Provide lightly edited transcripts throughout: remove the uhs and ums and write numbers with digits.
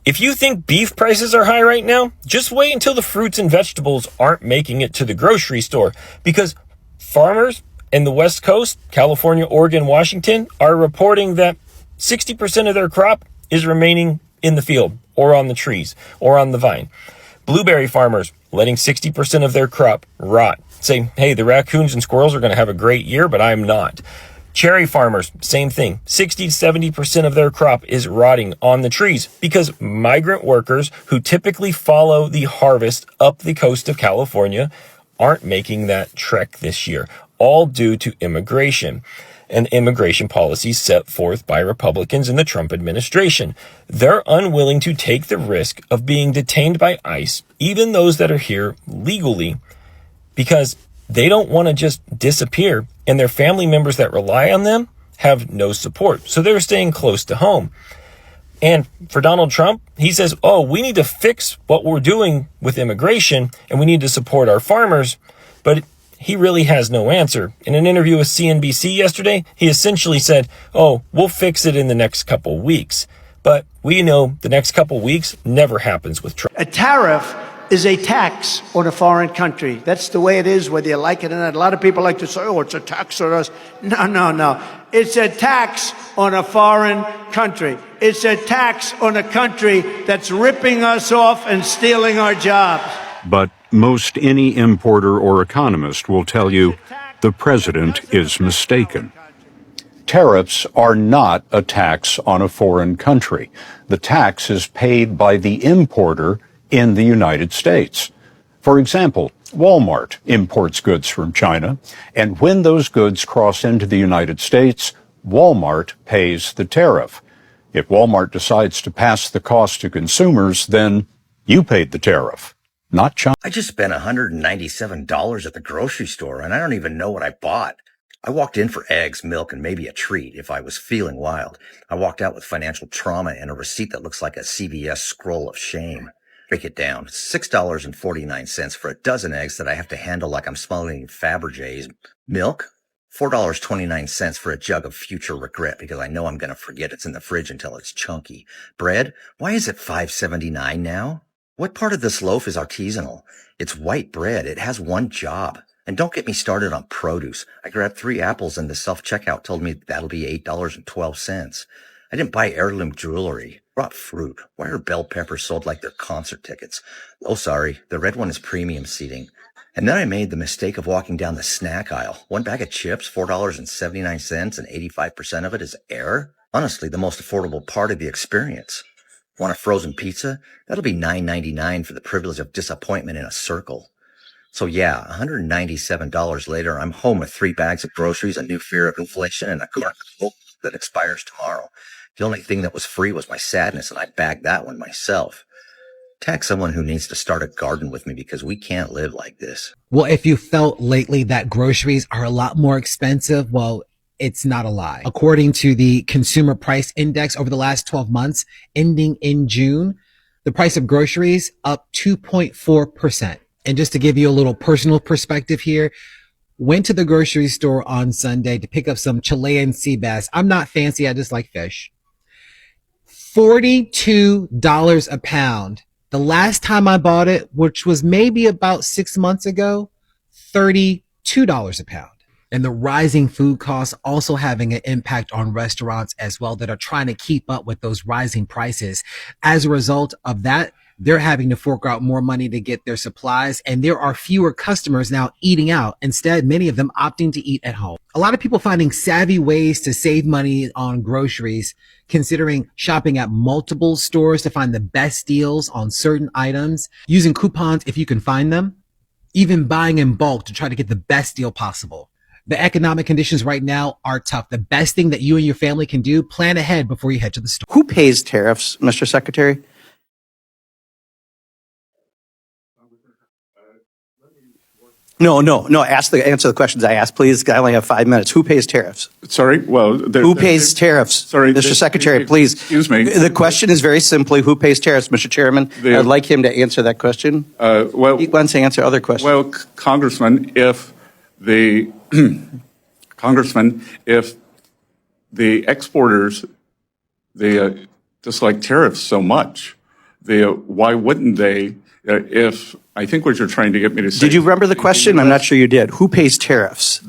If you think beef prices are high right now, just wait until the fruits and vegetables aren't making it to the grocery store, because farmers in the West Coast, California, Oregon, Washington, are reporting that 60% of their crop is remaining in the field or on the trees or on the vine. Blueberry farmers letting 60% of their crop rot, saying, hey, the raccoons and squirrels are going to have a great year, but I'm not. Cherry farmers, same thing. 60 to 70% of their crop is rotting on the trees because migrant workers who typically follow the harvest up the coast of California aren't making that trek this year, all due to immigration and immigration policies set forth by Republicans in the Trump administration. They're unwilling to take the risk of being detained by ICE, even those that are here legally, because they don't want to just disappear, and their family members that rely on them have no support. So they're staying close to home. And for Donald Trump, he says, oh, we need to fix what we're doing with immigration, and we need to support our farmers. But he really has no answer. In an interview with CNBC yesterday, he essentially said, oh, we'll fix it in the next couple weeks. But we know the next couple weeks never happens with Trump. A tariff is a tax on a foreign country. That's the way it is, whether you like it or not. A lot of people like to say, oh, it's a tax on us. No. It's a tax on a foreign country. It's a tax on a country that's ripping us off and stealing our jobs. But most any importer or economist will tell you the president is mistaken. Tariffs are not a tax on a foreign country. The tax is paid by the importer in the United States. For example, Walmart imports goods from China, and when those goods cross into the United States, Walmart pays the tariff. If Walmart decides to pass the cost to consumers, then you paid the tariff, not China. I just spent $197 at the grocery store, and I don't even know what I bought. I walked in for eggs, milk, and maybe a treat if I was feeling wild. I walked out with financial trauma and a receipt that looks like a CVS scroll of shame. Break it down. $6.49 for a dozen eggs that I have to handle like I'm smuggling Fabergé's. Milk? $4.29 for a jug of future regret because I know I'm going to forget it's in the fridge until it's chunky. Bread? Why is it $5.79 now? What part of this loaf is artisanal? It's white bread. It has one job. And don't get me started on produce. I grabbed 3 apples and the self-checkout told me that'll be $8.12. I didn't buy heirloom jewelry. Brought fruit. Why are bell peppers sold like they're concert tickets? Oh, sorry. The red one is premium seating. And then I made the mistake of walking down the snack aisle. One bag of chips, $4.79, and 85% of it is air. Honestly, the most affordable part of the experience. Want a frozen pizza? That'll be $9.99 for the privilege of disappointment in a circle. So yeah, $197 later, I'm home with 3 bags of groceries, a new fear of inflation, and a carton of Coke that expires tomorrow. The only thing that was free was my sadness, and I bagged that one myself. Tag someone who needs to start a garden with me because we can't live like this. Well, if you felt lately that groceries are a lot more expensive, well, it's not a lie. According to the Consumer Price Index over the last 12 months, ending in June, the price of groceries up 2.4%. And just to give you a little personal perspective here, went to the grocery store on Sunday to pick up some Chilean sea bass. I'm not fancy. I just like fish. $42 a pound. The last time I bought it, which was maybe about 6 months ago, $32 a pound. And the rising food costs also having an impact on restaurants as well that are trying to keep up with those rising prices. As a result of that, they're having to fork out more money to get their supplies, and there are fewer customers now eating out. Instead, many of them opting to eat at home. A lot of people finding savvy ways to save money on groceries, considering shopping at multiple stores to find the best deals on certain items, using coupons if you can find them, even buying in bulk to try to get the best deal possible. The economic conditions right now are tough. The best thing that you and your family can do, plan ahead before you head to the store. Who pays tariffs, Mr. Secretary? No. Answer the questions I asked, please. I only have 5 minutes. Who pays tariffs? Sorry. Well, who pays tariffs? Sorry, Mr. Secretary, please. Excuse me. The question is very simply, who pays tariffs, Mr. Chairman? I'd like him to answer that question. Well, he wants to answer other questions. Well, Congressman, if the exporters, they dislike tariffs so much, why wouldn't they, if, I think what you're trying to get me to say. Did you remember the question? I'm not sure you did. Who pays tariffs?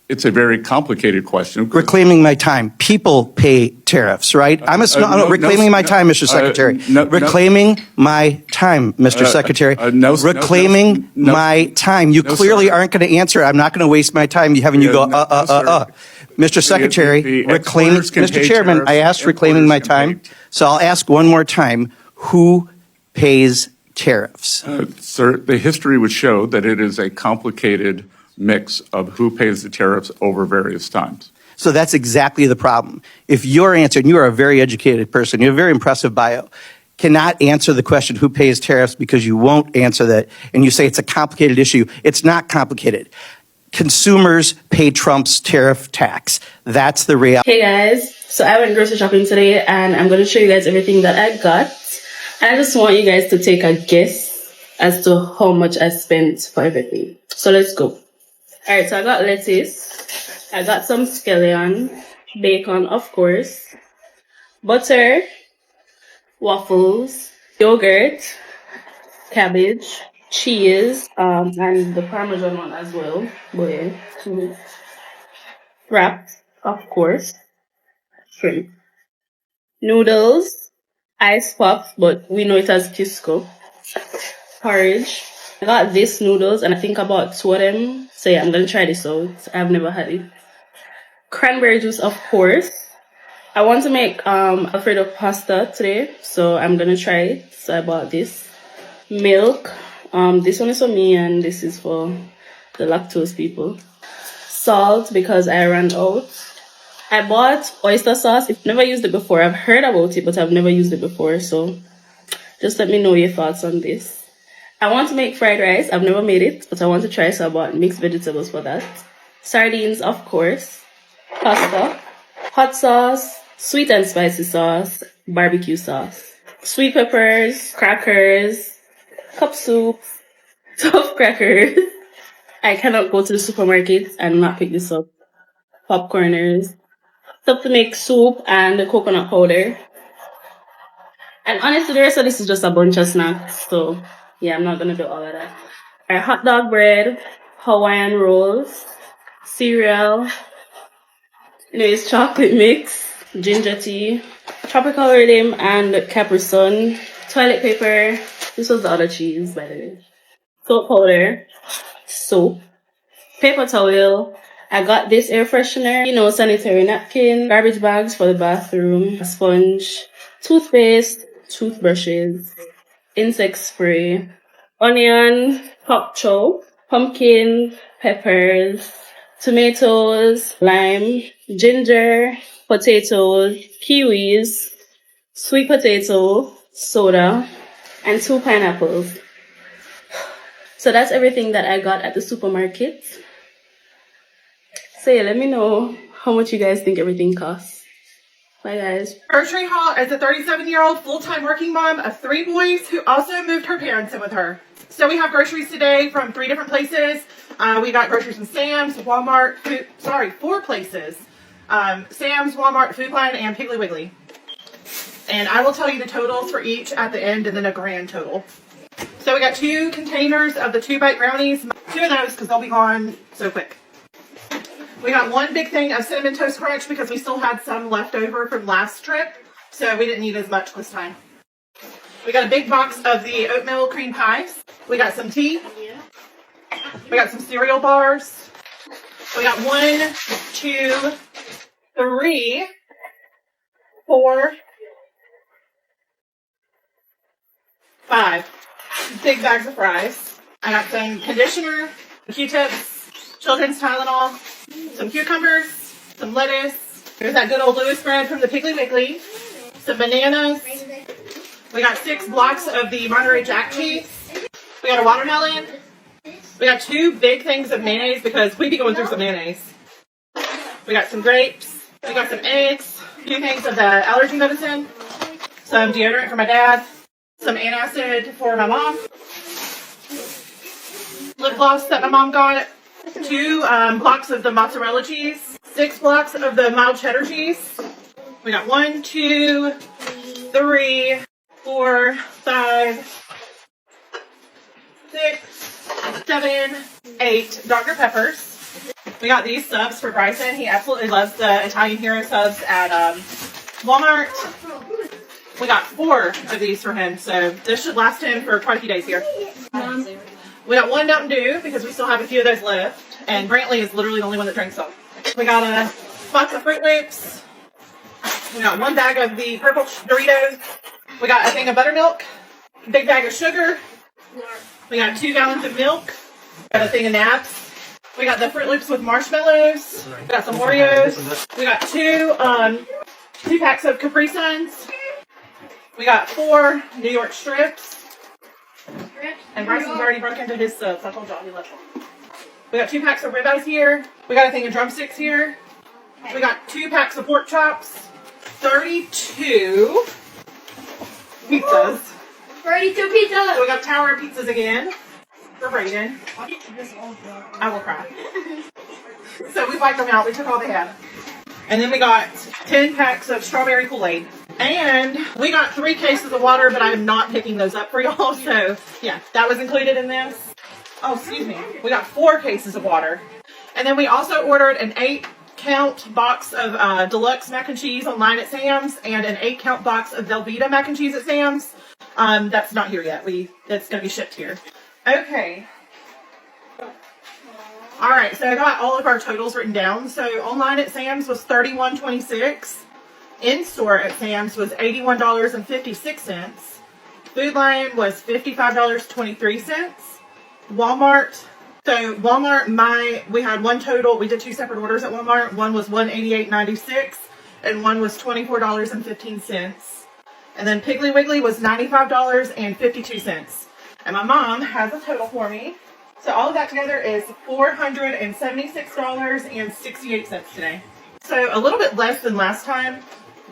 It's a very complicated question. Reclaiming my time. People pay tariffs, right? Reclaiming my time, Mr. Secretary. Reclaiming my time, Mr. Secretary. Reclaiming my time. You clearly aren't going to answer. I'm not going to waste my time having you go, Mr. Secretary, reclaiming, Mr. Chairman, I asked reclaiming my time. So I'll ask one more time. Who pays tariffs? Sir, the history would show that it is a complicated mix of who pays the tariffs over various times. So that's exactly the problem. If your answer, and you are a very educated person, you have a very impressive bio, cannot answer the question who pays tariffs because you won't answer that, and you say it's a complicated issue, it's not complicated. Consumers pay Trump's tariff tax. That's the reality. Hey guys, so I went grocery shopping today and I'm going to show you guys everything that I got. And I just want you guys to take a guess as to how much I spent for everything. So let's go. Alright, so I got lettuce, I got some scallion, bacon of course, butter, waffles, yogurt, cabbage, cheese, and the Parmesan one as well, but yeah, wraps, of course, shrimp, noodles, ice pops, but we know it as Cusco, porridge. I got this noodles and I think I bought 2 of them. So yeah, I'm gonna try this out. I've never had it. Cranberry juice, of course. I want to make Alfredo pasta today, so I'm gonna try it. So I bought this. Milk. This one is for me and this is for the lactose people. Salt because I ran out. I bought oyster sauce. I've never used it before. I've heard about it, but I've never used it before. So just let me know your thoughts on this. I want to make fried rice. I've never made it, but I want to try, so I bought mixed vegetables for that. Sardines, of course. Pasta. Hot sauce. Sweet and spicy sauce. Barbecue sauce. Sweet peppers. Crackers. Cup soup. Tough crackers. I cannot go to the supermarket and not pick this up. Popcorners. Stuff to make soup and the coconut powder. And honestly, the rest of this is just a bunch of snacks, so yeah, I'm not gonna do all of that. Alright, hot dog bread, Hawaiian rolls, cereal, anyways, chocolate mix, ginger tea, tropical rhythm, and Capri Sun, toilet paper. This was the other cheese, by the way. Soap powder, soap, paper towel. I got this air freshener, sanitary napkin, garbage bags for the bathroom, a sponge, toothpaste, toothbrushes, insect spray, onion, pop chow, pumpkin, peppers, tomatoes, lime, ginger, potatoes, kiwis, sweet potato, soda, and 2 pineapples. So that's everything that I got at the supermarket. So yeah, let me know how much you guys think everything costs. Bye guys. Grocery haul as a 37-year-old full-time working mom of 3 boys who also moved her parents in with her. So we have groceries today from 3 different places. We got groceries from Sam's, Walmart, 4 places. Sam's, Walmart, Food Line, and Piggly Wiggly. And I will tell you the totals for each at the end and then a grand total. So we got 2 containers of the 2-bite brownies. 2 of those because they'll be gone so quick. We got 1 big thing of Cinnamon Toast Crunch because we still had some left over from last trip, so we didn't need as much this time. We got a big box of the oatmeal cream pies. We got some tea. We got some cereal bars. We got 1, 2, 3, 4, 5 big bags of fries. I got some conditioner, Q-tips, children's Tylenol, some cucumbers, some lettuce. There's that good old Louis bread from the Piggly Wiggly. Some bananas. We got 6 blocks of the Monterey Jack cheese. We got a watermelon. We got 2 big things of mayonnaise because we be going through some mayonnaise. We got some grapes. We got some eggs. 2 things of the allergy medicine. Some deodorant for my dad. Some antacid for my mom. Lip gloss that my mom got. 2 blocks of the mozzarella cheese. 6 blocks of the mild cheddar cheese. We got 1, 2, 3, 4, 5, 6, 7, 8 Dr. Peppers. We got these subs for Bryson. He absolutely loves the Italian Hero subs at Walmart. We got 4 of these for him, so this should last him for quite a few days here. We got 1 Mountain Dew because we still have a few of those left, and Brantley is literally the only one that drinks them. We got a box of Fruit Loops. We got 1 bag of the purple Doritos. We got a thing of buttermilk, a big bag of sugar. We got 2 gallons of milk. We got a thing of Naps. We got the Fruit Loops with marshmallows. We got some Oreos. We got 2 packs of Capri Suns. We got 4 New York strips. And Bryson's already broke into his subs. I told y'all he left them. We got 2 packs of ribeyes here. We got a thing of drumsticks here. We got 2 packs of pork chops. 32 pizzas. 32 pizzas. We got Tower pizzas again for Brayden. I will cry. So we wiped them out. We took all they had. And then we got 10 packs of strawberry Kool-Aid. And we got 3 cases of water, but I'm not picking those up for y'all. So yeah, that was included in this. Oh, excuse me. We got 4 cases of water. And then we also ordered an 8-count box of deluxe mac and cheese online at Sam's and an 8-count box of Velveeta mac and cheese at Sam's. That's not here yet. It's going to be shipped here. Okay. All right, so I got all of our totals written down. So online at Sam's was $31.26. In-store at Sam's was $81.56. Food Lion was $55.23. Walmart. So Walmart, we had one total. We did 2 separate orders at Walmart. One was $188.96 and one was $24.15. And then Piggly Wiggly was $95.52. And my mom has a total for me. So all of that together is $476.68 today. So a little bit less than last time.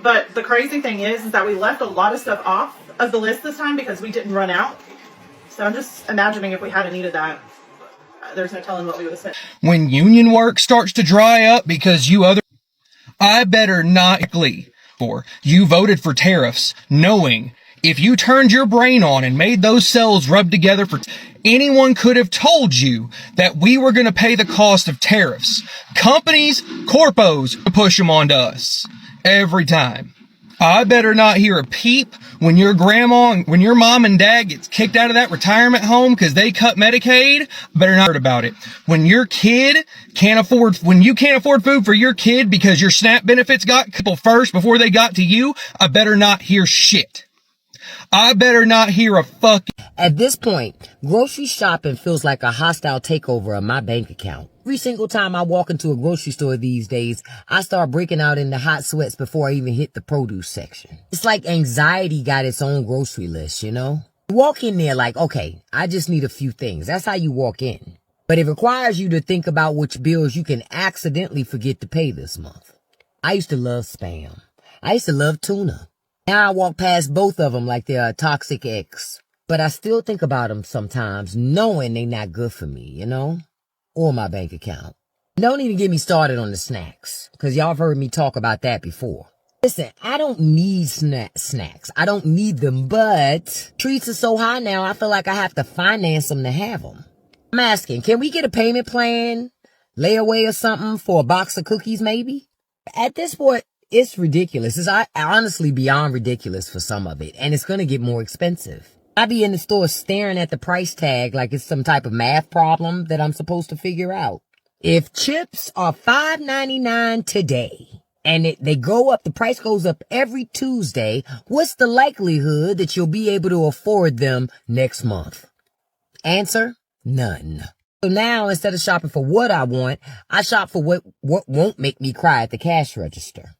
But the crazy thing is that we left a lot of stuff off of the list this time because we didn't run out. So I'm just imagining if we hadn't needed that, there's no telling what we would have spent. When union work starts to dry up because I better not for you voted for tariffs, knowing if you turned your brain on and made those cells rub together anyone could have told you that we were going to pay the cost of tariffs. Companies, corpos, push them onto us every time. I better not hear a peep when your mom and dad gets kicked out of that retirement home because they cut Medicaid. Better not hear about it. When you can't afford food for your kid because your SNAP benefits got people first before they got to you, I better not hear shit. I better not hear a fucking... At this point, grocery shopping feels like a hostile takeover of my bank account. Every single time I walk into a grocery store these days, I start breaking out into hot sweats before I even hit the produce section. It's like anxiety got its own grocery list, you know? You walk in there like, okay, I just need a few things. That's how you walk in. But it requires you to think about which bills you can accidentally forget to pay this month. I used to love Spam. I used to love tuna. Now I walk past both of them like they're a toxic ex. But I still think about them sometimes, knowing they're not good for me, you know? Or my bank account. Don't even get me started on the snacks, because y'all have heard me talk about that before. Listen, I don't need snacks. I don't need them, but treats are so high now, I feel like I have to finance them to have them. I'm asking, can we get a payment plan, layaway or something for a box of cookies maybe? At this point, it's ridiculous. It's honestly beyond ridiculous for some of it, and it's going to get more expensive. I be in the store staring at the price tag like it's some type of math problem that I'm supposed to figure out. If chips are $5.99 today, and they go up, the price goes up every Tuesday, what's the likelihood that you'll be able to afford them next month? Answer, none. So now, instead of shopping for what I want, I shop for what won't make me cry at the cash register.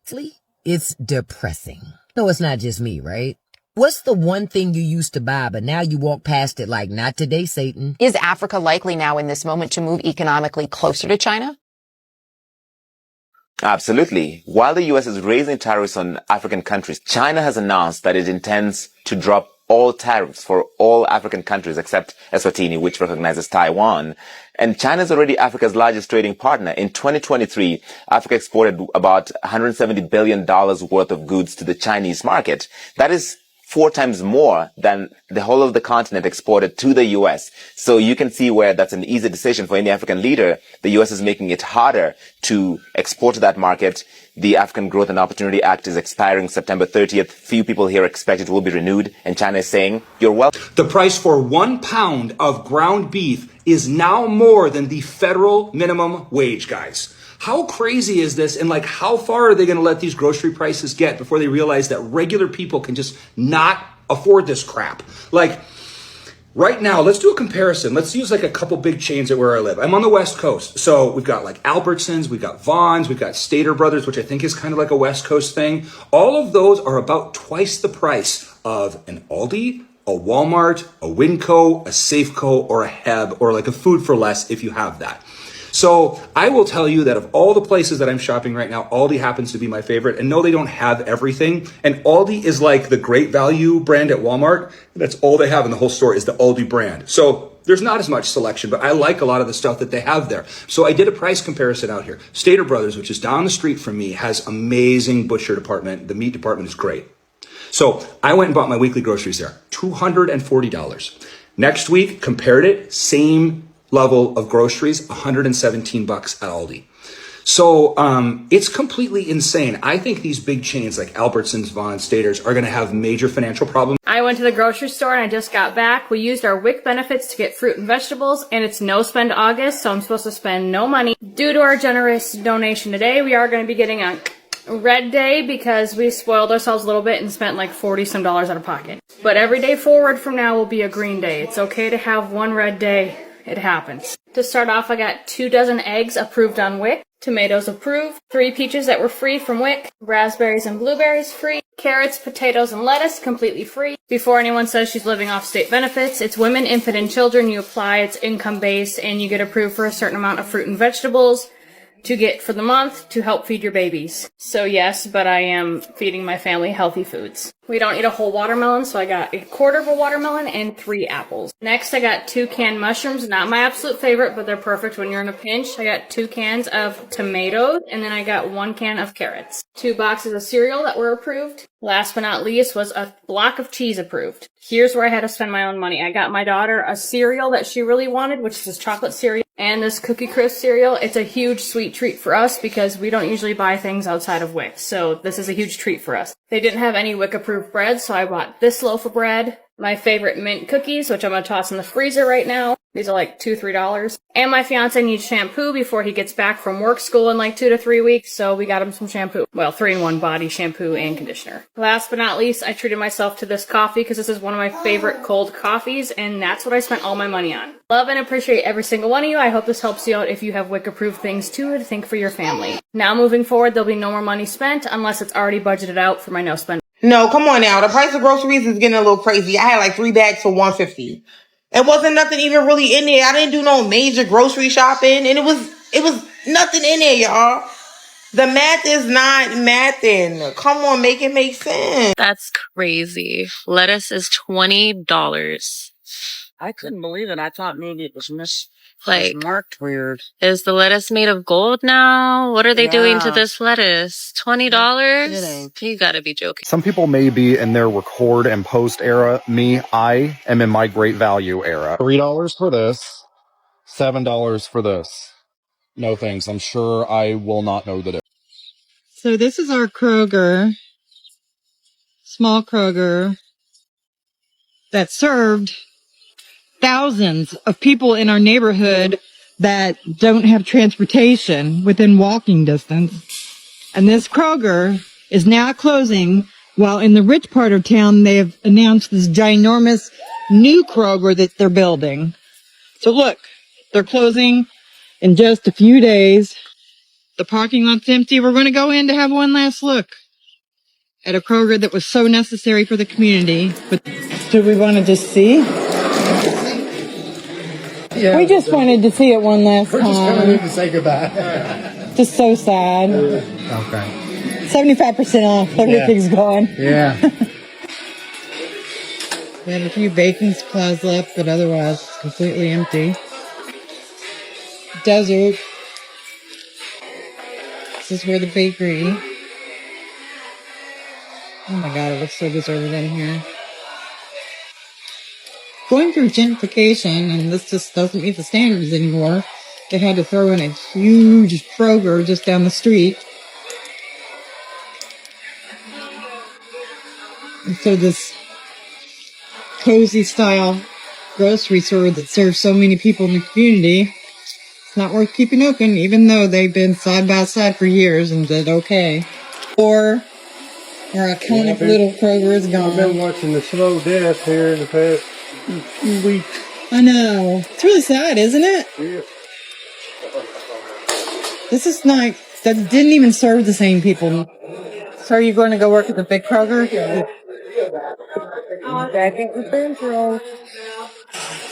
It's depressing. No, it's not just me, right? What's the one thing you used to buy, but now you walk past it like, not today, Satan? Is Africa likely now in this moment to move economically closer to China? Absolutely. While the U.S. is raising tariffs on African countries, China has announced that it intends to drop all tariffs for all African countries except Eswatini, which recognizes Taiwan. And China is already Africa's largest trading partner. In 2023, Africa exported about $170 billion worth of goods to the Chinese market. That is 4 times more than the whole of the continent exported to the U.S. So you can see where that's an easy decision for any African leader. The U.S. is making it harder to export to that market. The African Growth and Opportunity Act is expiring September 30th. Few people here expect it will be renewed. And China is saying, you're welcome. The price for 1 pound of ground beef is now more than the federal minimum wage, guys. How crazy is this? And like, how far are they going to let these grocery prices get before they realize that regular people can just not afford this crap? Like, right now, let's do a comparison. Let's use like a couple big chains at where I live. I'm on the West Coast. So we've got like Albertsons, we've got Vons, we've got Stater Brothers, which I think is kind of like a West Coast thing. All of those are about twice the price of an Aldi, a Walmart, a Winco, a Safeco, or a Heb, or like a Food for Less if you have that. So I will tell you that of all the places that I'm shopping right now, Aldi happens to be my favorite. And no, they don't have everything. And Aldi is like the great value brand at Walmart. That's all they have in the whole store is the Aldi brand. So there's not as much selection, but I like a lot of the stuff that they have there. So I did a price comparison out here. Stater Brothers, which is down the street from me, has amazing butcher department. The meat department is great. So I went and bought my weekly groceries there, $240. Next week, compared it, same level of groceries, $117 at Aldi. So it's completely insane. I think these big chains like Albertsons, Vons, Staters are going to have major financial problems. I went to the grocery store and I just got back. We used our WIC benefits to get fruit and vegetables, and it's no spend August, so I'm supposed to spend no money. Due to our generous donation today, we are going to be getting a red day because we spoiled ourselves a little bit and spent like $40 some out of pocket. But every day forward from now will be a green day. It's okay to have one red day. It happens. To start off, I got 2 dozen eggs approved on WIC, tomatoes approved, 3 peaches that were free from WIC, raspberries and blueberries free, carrots, potatoes, and lettuce completely free. Before anyone says she's living off state benefits, it's women, infant, and children. You apply, it's income-based, and you get approved for a certain amount of fruit and vegetables to get for the month to help feed your babies. So yes, but I am feeding my family healthy foods. We don't eat a whole watermelon, so I got 1/4 of a watermelon and 3 apples. Next, I got 2 canned mushrooms. Not my absolute favorite, but they're perfect when you're in a pinch. I got 2 cans of tomatoes, and then I got 1 can of carrots. 2 boxes of cereal that were approved. Last but not least was a block of cheese approved. Here's where I had to spend my own money. I got my daughter a cereal that she really wanted, which is this chocolate cereal, and this Cookie Crisp cereal. It's a huge sweet treat for us because we don't usually buy things outside of WIC, so this is a huge treat for us. They didn't have any WIC approved bread, so I bought this loaf of bread, my favorite mint cookies, which I'm going to toss in the freezer right now. These are like $2, $3. And my fiance needs shampoo before he gets back from work school in like 2 to 3 weeks, so we got him some shampoo. Well, 3-in-1 body shampoo and conditioner. Last but not least, I treated myself to this coffee because this is one of my favorite cold coffees, and that's what I spent all my money on. Love and appreciate every single one of you. I hope this helps you out if you have WIC-approved things too to think for your family. Now moving forward, there'll be no more money spent unless it's already budgeted out for my no-spend. No, come on now. The price of groceries is getting a little crazy. I had like 3 bags for $150. It wasn't nothing even really in there. I didn't do no major grocery shopping, and it was nothing in there, y'all. The math is not mathing. Come on, make it make sense. That's crazy. Lettuce is $20. I couldn't believe it. I thought maybe it was marked weird. Is the lettuce made of gold now? What are they doing to this lettuce? $20? You gotta be joking. Some people may be in their record and post era. Me, I am in my great value era. $3 for this, $7 for this. No thanks. I'm sure I will not know the difference. So this is our Kroger, small Kroger, that served thousands of people in our neighborhood that don't have transportation within walking distance. And this Kroger is now closing, while in the rich part of town, they have announced this ginormous new Kroger that they're building. So look, they're closing in just a few days. The parking lot's empty. We're going to go in to have one last look at a Kroger that was so necessary for the community. But do we want to just see? Yeah, we just wanted to see it one last time. We're just coming in to say goodbye. Just so sad. Okay. 75% off. Everything's gone. Yeah. We have a few baking supplies left, but otherwise it's completely empty. Desert. This is where the bakery. Oh my God, it looks so deserted in here. going through gentrification, and this just doesn't meet the standards anymore. They had to throw in a huge Kroger just down the street. And so this cozy style grocery store that serves so many people in the community, it's not worth keeping open, even though they've been side by side for years and did okay. Or our iconic little Kroger is gone. I've been watching the slow death here in the past few weeks. I know. It's really sad, isn't it? Yeah. This is not, that didn't even serve the same people. So are you going to go work at the big Kroger? Back at the Central.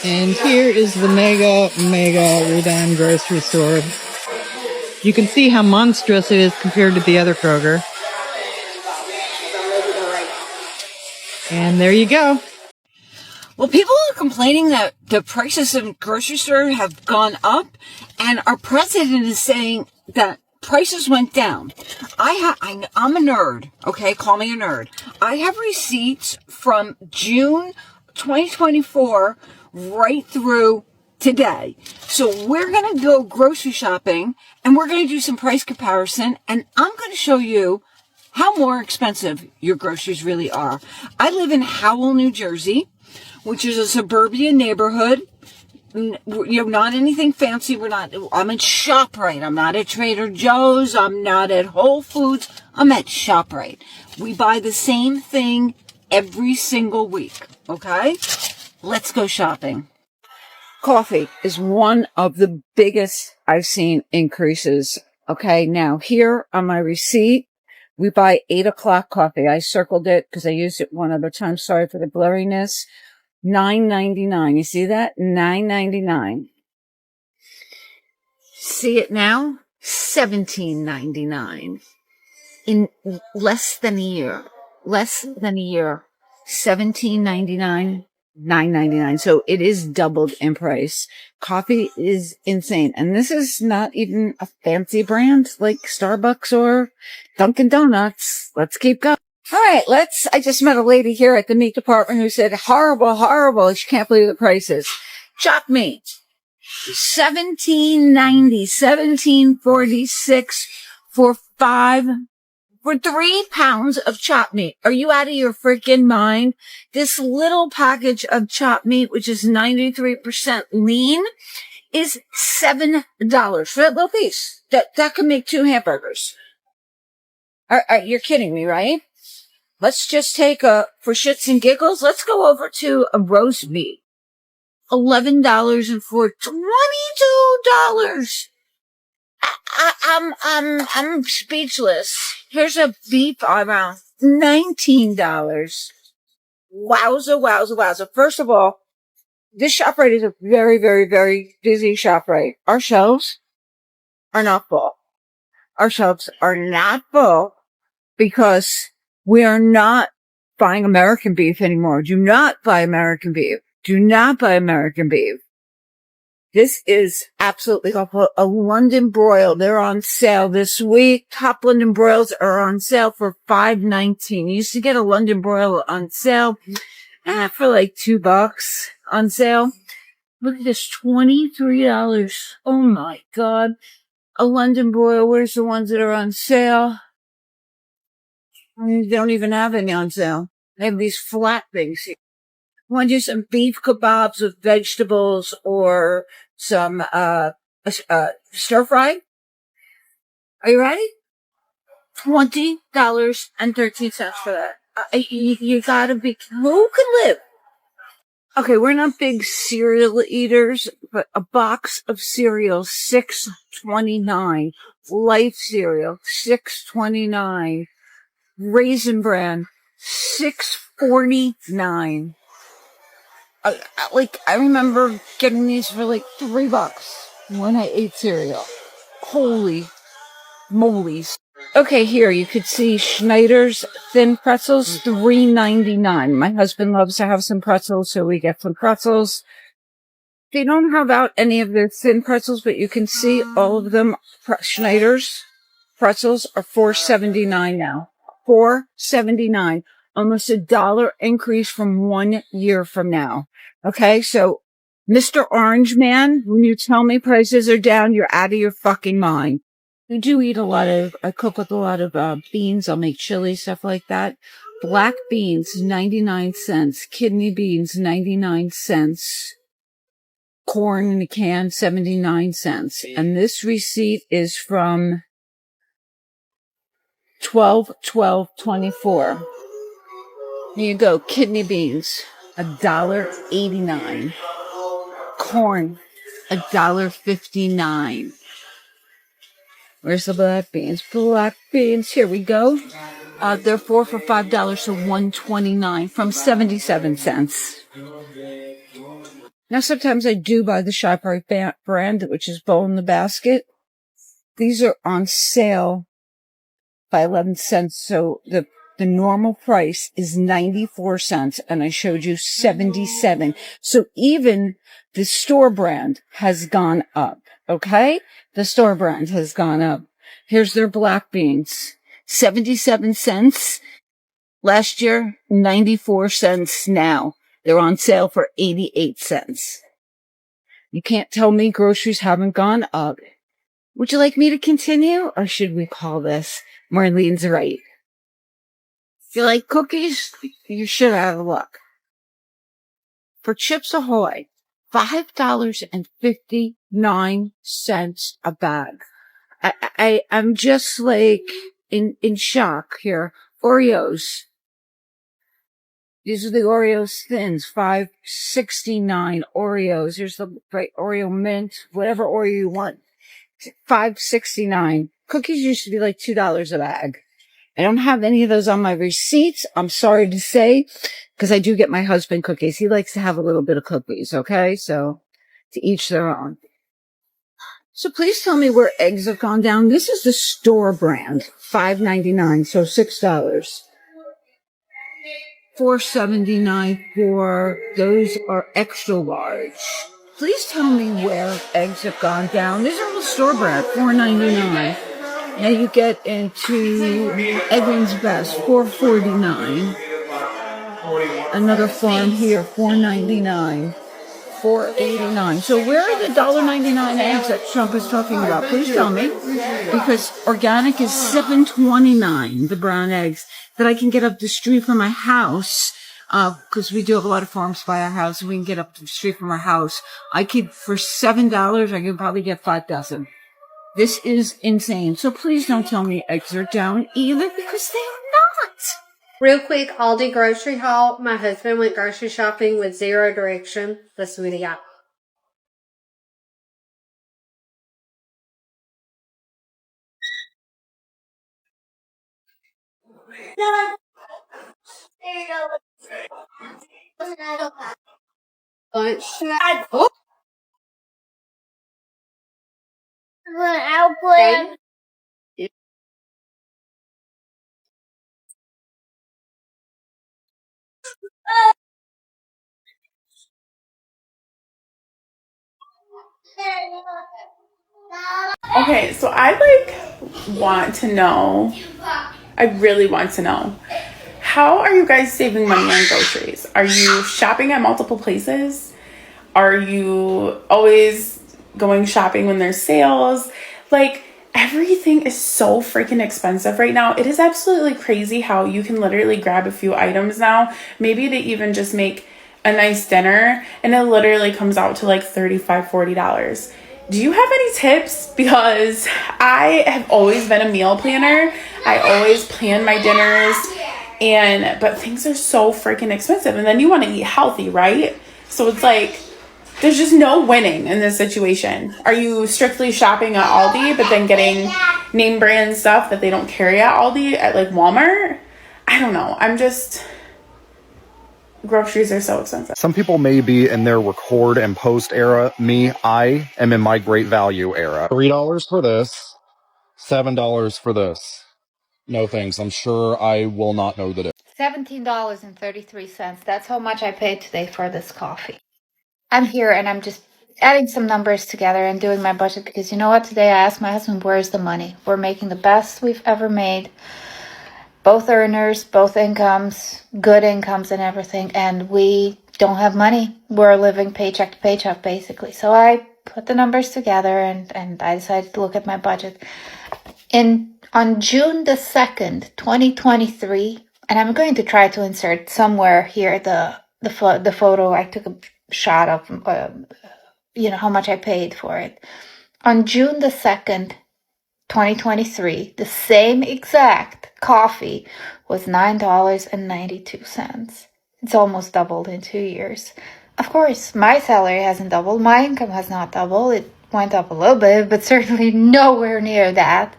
And here is the mega redone grocery store. You can see how monstrous it is compared to the other Kroger. And there you go. Well, people are complaining that the prices in grocery stores have gone up, and our president is saying that prices went down. I'm a nerd, okay? Call me a nerd. I have receipts from June 2024 right through today. So we're going to go grocery shopping, and we're going to do some price comparison, and I'm going to show you how more expensive your groceries really are. I live in Howell, New Jersey, which is a suburban neighborhood. You know, not anything fancy. I'm at ShopRite. I'm not at Trader Joe's. I'm not at Whole Foods. I'm at ShopRite. We buy the same thing every single week. Okay? Let's go shopping. Coffee is one of the biggest I've seen increases. Okay? Now here on my receipt, we buy 8 o'clock coffee. I circled it because I used it one other time. Sorry for the blurriness. $9.99. You see that? $9.99. See it now? $17.99. In less than a year. $17.99. $9.99. So it is doubled in price. Coffee is insane. And this is not even a fancy brand like Starbucks or Dunkin' Donuts. Let's keep going. All right, I just met a lady here at the meat department who said, horrible. She can't believe the prices. Chopped meat. $17.90, $17.46 for 3 pounds of chopped meat. Are you out of your freaking mind? This little package of chopped meat, which is 93% lean, is $7 for that little piece. That could make 2 hamburgers. You're kidding me, right? Let's just take for shits and giggles, let's go over to a roast meat. $11 and for $22. I'm speechless. Here's a beef around $19. Wowza. First of all, this ShopRite is a very, very, very busy ShopRite. Our shelves are not full. Because we are not buying American beef anymore. Do not buy American beef. This is absolutely awful. A London broil. They're on sale this week. Top London broils are on sale for $5.19. You used to get a London broil on sale for like $2 on sale. Look at this, $23. Oh my God. A London broil. Where's the ones that are on sale? They don't even have any on sale. They have these flat things here. Want to do some beef kebabs with vegetables or some stir fry? Are you ready? $20.13 for that. You gotta be. Who can live? Okay, we're not big cereal eaters, but a box of cereal, $6.29. Life cereal, $6.29. Raisin Bran, $6.49. I remember getting these for like $3 when I ate cereal. Holy molies. Okay, here you could see Schneider's thin pretzels, $3.99. My husband loves to have some pretzels, so we get some pretzels. They don't have out any of their thin pretzels, but you can see all of them. Schneider's pretzels are $4.79 now. $4.79. Almost $1 increase from 1 year from now. Okay, so Mr. Orange Man, when you tell me prices are down, you're out of your fucking mind. I cook with a lot of beans. I'll make chili, stuff like that. Black beans, 99 cents. Kidney beans, 99 cents. Corn in a can, 79 cents. And this receipt is from 12/12/24. Here you go. Kidney beans, $1.89. Corn, $1.59. Where's the black beans? Black beans. Here we go. They're 4 for $5, so $1.29 from 77 cents. Now, sometimes I do buy the ShopRite brand, which is Bowl in the Basket. These are on sale by 11 cents. So the normal price is 94 cents, and I showed you 77. So even the store brand has gone up. Okay? The store brand has gone up. Here's their black beans. 77 cents last year, 94 cents now. They're on sale for 88 cents. You can't tell me groceries haven't gone up. Would you like me to continue, or should we call this Marlene's right? If you like cookies, you're shit out of luck. For Chips Ahoy, $5.59 a bag. I'm just like in shock here. Oreos. These are the Oreos thins, $5.69 Oreos. Here's the right Oreo mint, whatever Oreo you want. $5.69. Cookies used to be like $2 a bag. I don't have any of those on my receipts. I'm sorry to say, because I do get my husband cookies. He likes to have a little bit of cookies, okay? So, to each their own. So please tell me where eggs have gone down. This is the store brand, $5.99, so $6. $4.79 for those are extra large. Please tell me where eggs have gone down. These are all store brand, $4.99. Now you get into Evan's Best, $4.49. Another farm here, $4.99. $4.89. So where are the $1.99 eggs that Trump is talking about? Please tell me. Because organic is $7.29, the brown eggs, that I can get up the street from my house. Because we do have a lot of farms by our house, and we can get up the street from our house. For $7, I can probably get 5 dozen. This is insane. So please don't tell me eggs are down either, because they are not. Real quick, Aldi grocery haul. My husband went grocery shopping with zero direction. Let's see what he got. Lunch. Oh. Okay. Okay, so I really want to know, how are you guys saving money on groceries? Are you shopping at multiple places? Are you always going shopping when there's sales? Like, everything is so freaking expensive right now. It is absolutely crazy how you can literally grab a few items now, maybe to even just make a nice dinner, and it literally comes out to like $35-$40. Do you have any tips? Because I have always been a meal planner. I always plan my dinners, but things are so freaking expensive, and then you want to eat healthy, right? So it's like, there's just no winning in this situation. Are you strictly shopping at Aldi, but then getting name brand stuff that they don't carry at Aldi at like Walmart? I don't know. Groceries are so expensive. Some people may be in their record and post era. Me, I am in my great value era. $3 for this, $7 for this. No thanks. I'm sure I will not know the difference. $17.33. That's how much I paid today for this coffee. I'm here and I'm just adding some numbers together and doing my budget, because you know what? Today I asked my husband, where's the money? We're making the best we've ever made. both earners, both incomes, good incomes and everything, and we don't have money. We're living paycheck to paycheck basically. So I put the numbers together and I decided to look at my budget. On June the 2nd, 2023, and I'm going to try to insert somewhere here the photo I took a shot of, how much I paid for it. On June the 2nd, 2023, the same exact coffee was $9.92. It's almost doubled in 2 years. Of course, my salary hasn't doubled. My income has not doubled. It went up a little bit, but certainly nowhere near that.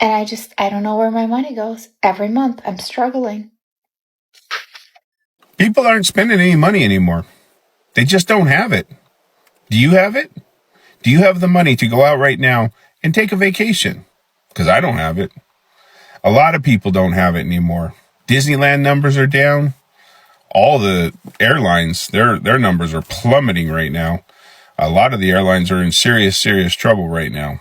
And I don't know where my money goes. Every month, I'm struggling. People aren't spending any money anymore. They just don't have it. Do you have it? Do you have the money to go out right now and take a vacation? Because I don't have it. A lot of people don't have it anymore. Disneyland numbers are down. All the airlines, their numbers are plummeting right now. A lot of the airlines are in serious trouble right now.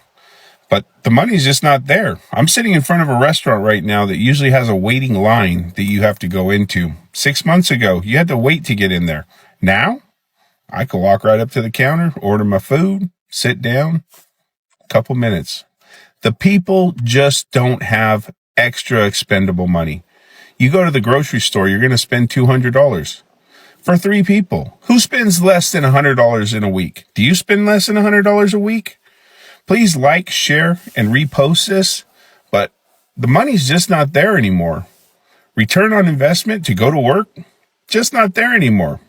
But the money's just not there. I'm sitting in front of a restaurant right now that usually has a waiting line that you have to go into. 6 months ago, you had to wait to get in there. Now, I can walk right up to the counter, order my food, sit down, couple minutes. The people just don't have extra expendable money. You go to the grocery store, you're going to spend $200 for 3 people. Who spends less than $100 in a week? Do you spend less than $100 a week? Please like, share, and repost this, but the money's just not there anymore. Return on investment to go to work, just not there anymore.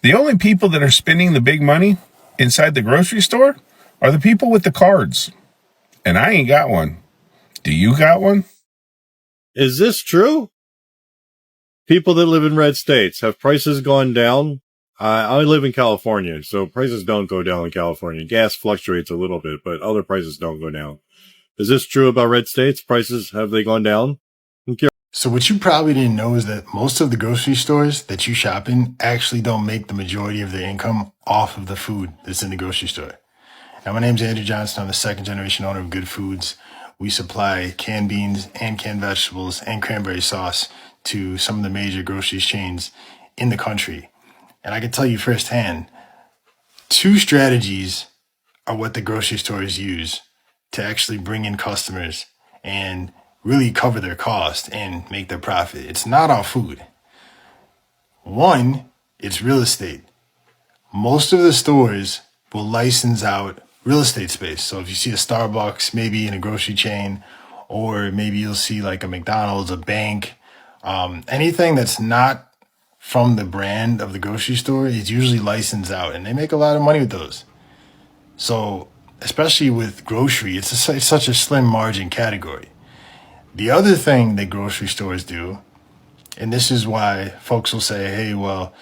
The only people that are spending the big money inside the grocery store are the people with the cards. And I ain't got one. Do you got one? Is this true? People that live in red states, have prices gone down? I live in California, so prices don't go down in California. Gas fluctuates a little bit, but other prices don't go down. Is this true about red states? Prices, have they gone down? So what you probably didn't know is that most of the grocery stores that you shop in actually don't make the majority of their income off of the food that's in the grocery store. Now, my name's Andrew Johnson. I'm the second generation owner of Good Foods. We supply canned beans and canned vegetables and cranberry sauce to some of the major grocery chains in the country. And I can tell you firsthand, 2 strategies are what the grocery stores use to actually bring in customers and really cover their cost and make their profit. It's not all food. 1, it's real estate. Most of the stores will license out real estate space. So if you see a Starbucks, maybe in a grocery chain, or maybe you'll see like a McDonald's, a bank, anything that's not from the brand of the grocery store is usually licensed out, and they make a lot of money with those. So especially with grocery, it's such a slim margin category. The other thing that grocery stores do, and this is why folks will say, hey, well,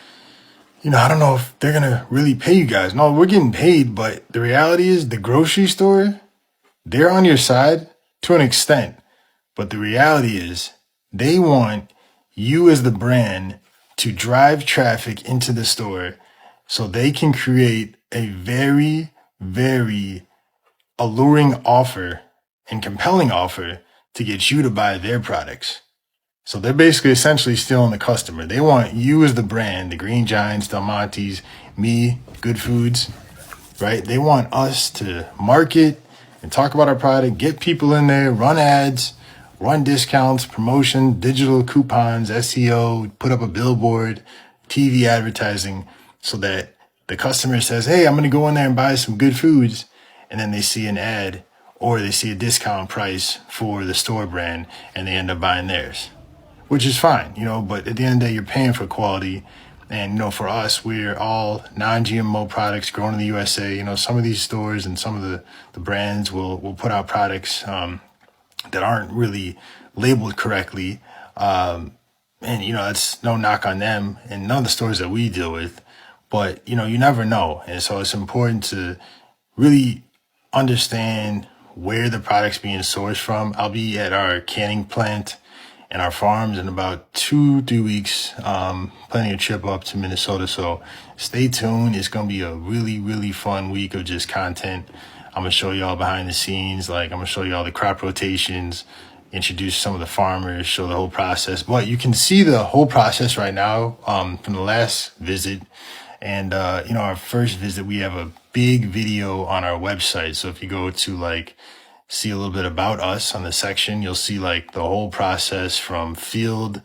I don't know if they're going to really pay you guys. No, we're getting paid, but the reality is the grocery store, they're on your side to an extent. But the reality is they want you as the brand to drive traffic into the store so they can create a very, very alluring offer and compelling offer to get you to buy their products. So they're basically essentially stealing the customer. They want you as the brand, the Green Giants, Del Monte's, me, Good Foods, right? They want us to market and talk about our product, get people in there, run ads, run discounts, promotion, digital coupons, SEO, put up a billboard, TV advertising, so that the customer says, hey, I'm going to go in there and buy some Good Foods. And then they see an ad or they see a discount price for the store brand and they end up buying theirs, which is fine, but at the end of the day, you're paying for quality. And, for us, we're all non-GMO products grown in the USA. Some of these stores and some of the brands will put out products that aren't really labeled correctly. And, that's no knock on them and none of the stores that we deal with. But, you never know. And so it's important to really understand where the product's being sourced from. I'll be at our canning plant and our farms in about 2-3 weeks, planning a trip up to Minnesota. So stay tuned. It's going to be a really, really fun week of just content. I'm going to show you all behind the scenes. I'm going to show you all the crop rotations, introduce some of the farmers, show the whole process. But you can see the whole process right now from the last visit. And, our first visit, we have a big video on our website. So if you go to like see a little bit about us on the section, you'll see like the whole process from field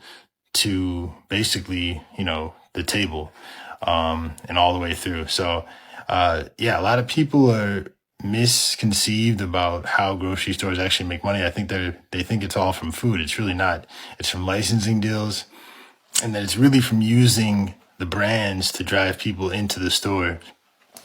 to basically, the table, and all the way through. So, a lot of people are misconceived about how grocery stores actually make money. I think they think it's all from food. It's really not. It's from licensing deals, and then it's really from using the brands to drive people into the store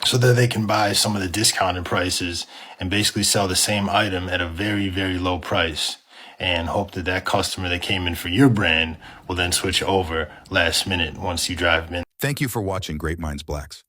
so that they can buy some of the discounted prices and basically sell the same item at a very, very low price, and hope that that customer that came in for your brand will then switch over last minute once you drive them in. Thank you for watching Great Minds Blacks.